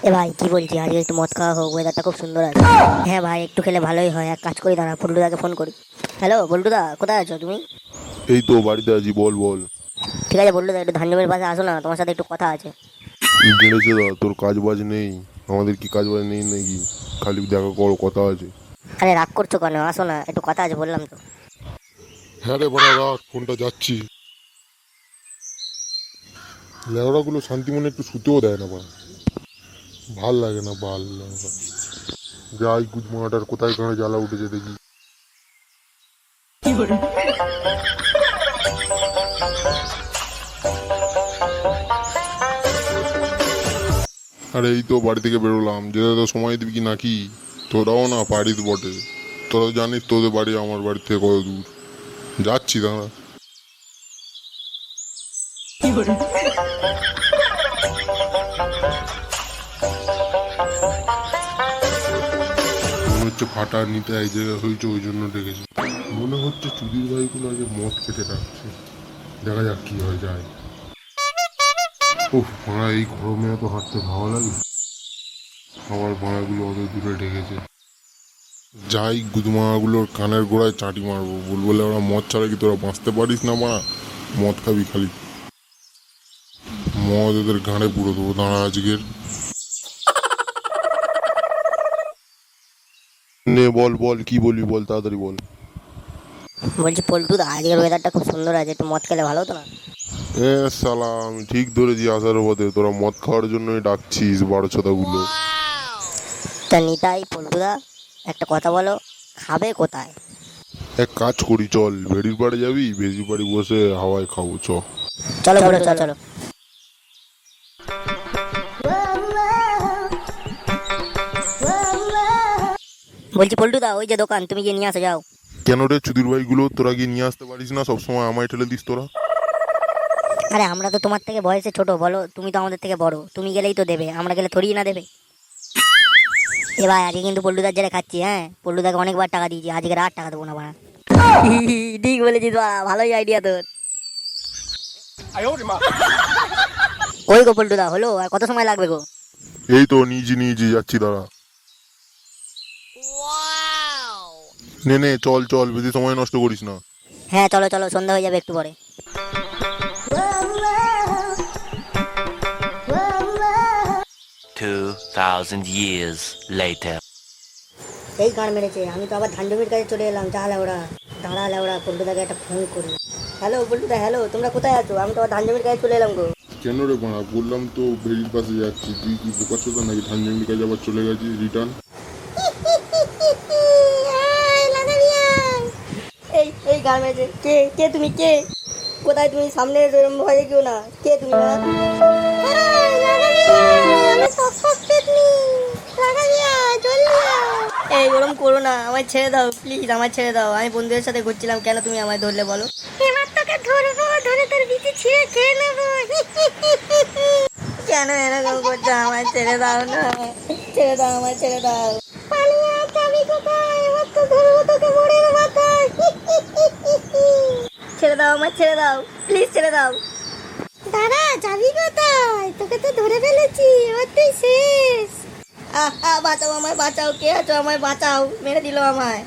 এ ভাই কি বলছি, আজকে একটু মদ খাওয়া হোক, ওয়েদারটা খুব সুন্দর আছে। হ্যাঁ ভাই, একটু খেলে ভালোই হয়। এক কাজ করি, দাঁড়া পল্টুদাকে ফোন করি। হ্যালো বল্টুদা, কোথায় আছো তুমি? এই তো বাড়িতে আছি, বল বল। ঠিক আছে বল্টুদা, একটু ধান জমির পাশে আসো না, তোমার সাথে একটু কথা আছে। জেনেছে দা, তোর কাজ বাজ নেই? আমাদের কি কাজ বাজ নেই নাকি? খালি দেখা করো, কথা আছে। আরে রাগ করছো কেন? আসো না, একটু কথা আছে বললাম তো। হ্যাঁ রে বড়া, রাখ ফোনটা, যাচ্ছি। লেওড়াগুলো শান্তি মনে একটু শুতেও দেয় না বড়া। ভাল লাগে না, ভাল লাগে না। যাই গুজমাটার কোথায় কানে জ্বালা উঠেছে দেখি। আরে এই তো বাড়ি থেকে বেরোলাম, যেতে তো সময় দিবি কি নাকি? তোরাও না পারিস বটে। তোরা জানিস তোদের বাড়ি আমার বাড়ি থেকে কত দূর। যাচ্ছি দাঁড়া। মনে হচ্ছে ফাটা নিতে এক জায়গায় হয়েছে, ওই জন্য ডেকেছে। মনে হচ্ছে চুদির ভাইগুলো আগে মদ খেতে রাখছে। দেখা যাক কি হয় যায়। উফ ভাড়া, এই গরমে এত হাঁটতে ভালো লাগে। আবার ভাড়াগুলো অত দূরে ডেকেছে। যাই গুদমাগুলোর কানের গোড়ায় চাটি মারবো, বলবো ওরা মদ ছাড়া কি তোরা বাঁচতে পারিস না মারা? মদ খাবি খালি? মদ এদের ঘাড়ে পুরো দেবো, দাঁড়া আজকের। নে বল বল, কি বলবি বল, তাড়াতাড়ি বল। বলছি পল্টুদা, আজকের ওয়েদারটা খুব সুন্দর আছে, একটু মদ খেলে ভালো হতো না? এ শালা, আমি ঠিক ধরেছি আসার পথে তোরা মদ খাওয়ার জন্যই ডাকছিস বারো গুলো। তা নিতাই পল্টুদা, একটা কথা বলো, খাবে কোথায়? এক কাজ করি, চল ভেড়ির পাড়ে যাবি, ভেড়ির বাড়ি বসে হাওয়ায় খাবো, চ। চলো চলো চলো চলো। বলছি পল্টুদা, ওই যে দোকান, তুমি গিয়ে নিয়ে আসো যাও। কেন রে চুদির ভাইগুলো, তোরা গিয়ে নিয়ে আসতে পারিস না? সবসময় আমায় ঠেলে দিস তোরা। আরে আমরা তো তোমার থেকে বয়সে ছোট, বলো, তুমি তো আমাদের থেকে বড়, তুমি গেলেই তো দেবে, আমরা গেলে থোড়ি না দেবে। এ ভাই, আজকে কিন্তু পল্টুদার জেলে খাচ্ছি, হ্যাঁ পল্টুদাকে অনেকবার টাকা দিয়েছি, আজকে আর টাকা দেবো না ভাড়া। ঠিক বলেছিস বাড়া, ভালোই আইডিয়া তোর। ওই গো পল্টুদা, হলো আর কত সময় লাগবে গো? এই তো নিয়েছি নিয়েছি, যাচ্ছি দাঁড়া। নে নে, চল চল, বেশি সময় নষ্ট করিস না। হ্যাঁ চলো চলো, সন্ধ্যা হয়ে যাবে একটু পরে। 2,000 years later. এই গান মেরেছে, আমি তো আবার ধান জমির কাছে চলে এলাম, যা লেওড়া। দাঁড়া লেওড়া, পল্টুদাকে একটা ফোন করি। হ্যালো পল্টুদা, হ্যালো, তোমরা কোথায় আছো? আমি তো আবার ধান জমির কাছে চলে এলাম গো। কেন রে বাড়া, বললাম তো ভেড়ির পাশে যাচ্ছি, তুই কি বোকা চোদা নাকি? ধান জমির কাছে আবার চলে গেছিস রিটার্ন। এই এই গান মেরেছে, কে কে তুমি, কে কোথায় তুমি? সামনে এসো, এরম ভয়ে কেউ না, কে তুমি? এই ওরম করো না, আমায় ছেড়ে দাও প্লিজ, আমায় ছেড়ে দাও, আমি বন্ধুদের সাথে ঘুরছিলাম, কেন তুমি আমায় ধরলে বলো? এবার তোকে ধরবো, ধরে তোর বিচি ছিঁড়ে খেয়ে নেবো। কেন এরকম করছো? আমায় ছেড়ে দাও না, ছেড়ে দাও, আমায় ছেড়ে দাও। পালিয়ে আছ আমি কোথায়? এবার তো ধরবো তোকে মোড়ের মাথায়। ছেড়ে দাও, আমায় ছেড়ে দাও, প্লিজ ছেড়ে দাও। দাঁড়া, যাবি কোথায়? তোকে তো ধরে ফেলেছি, এবার তুই শেষ। বাঁচাও আমায়, বাঁচাও, কে আছো? আমায় বাঁচাও, মেরে দিল আমায়।